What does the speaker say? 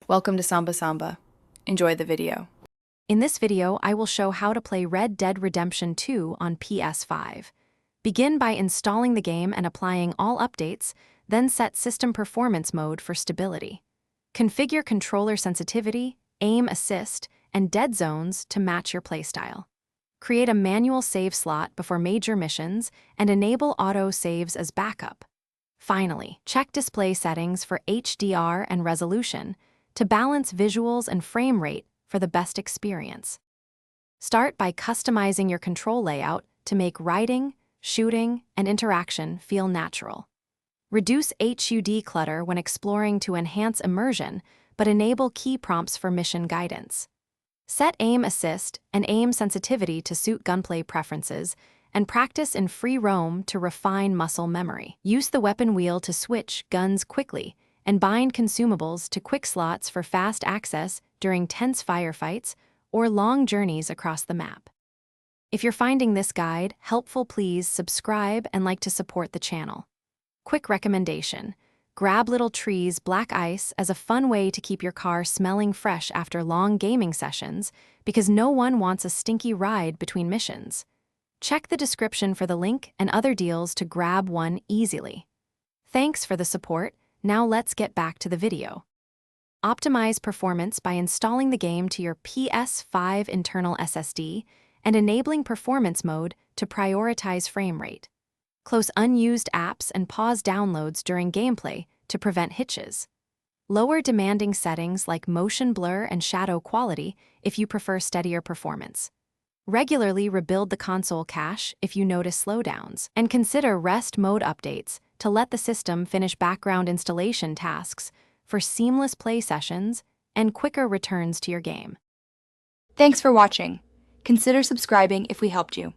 Welcome to Samba Samba. Enjoy the video. In this video, I will show how to play Red Dead Redemption 2 on PS5. Begin by installing the game and applying all updates, then set System Performance Mode for stability. Configure controller sensitivity, aim assist, and dead zones to match your playstyle. Create a manual save slot before major missions and enable auto saves as backup. Finally, check display settings for HDR and resolution to balance visuals and frame rate for the best experience. Start by customizing your control layout to make riding, shooting, and interaction feel natural. Reduce HUD clutter when exploring to enhance immersion, but enable key prompts for mission guidance. Set aim assist and aim sensitivity to suit gunplay preferences, and practice in free roam to refine muscle memory. Use the weapon wheel to switch guns quickly, and bind consumables to quick slots for fast access during tense firefights or long journeys across the map. If you're finding this guide helpful, please subscribe and like to support the channel. Quick recommendation: grab Little Tree's Black Ice as a fun way to keep your car smelling fresh after long gaming sessions, because no one wants a stinky ride between missions. Check the description for the link and other deals to grab one easily. Thanks for the support. Now let's get back to the video. Optimize performance by installing the game to your PS5 internal SSD and enabling performance mode to prioritize frame rate. Close unused apps and pause downloads during gameplay to prevent hitches. Lower demanding settings like motion blur and shadow quality if you prefer steadier performance. Regularly rebuild the console cache if you notice slowdowns, and consider rest mode updates to let the system finish background installation tasks for seamless play sessions and quicker returns to your game. Thanks for watching. Consider subscribing if we helped you.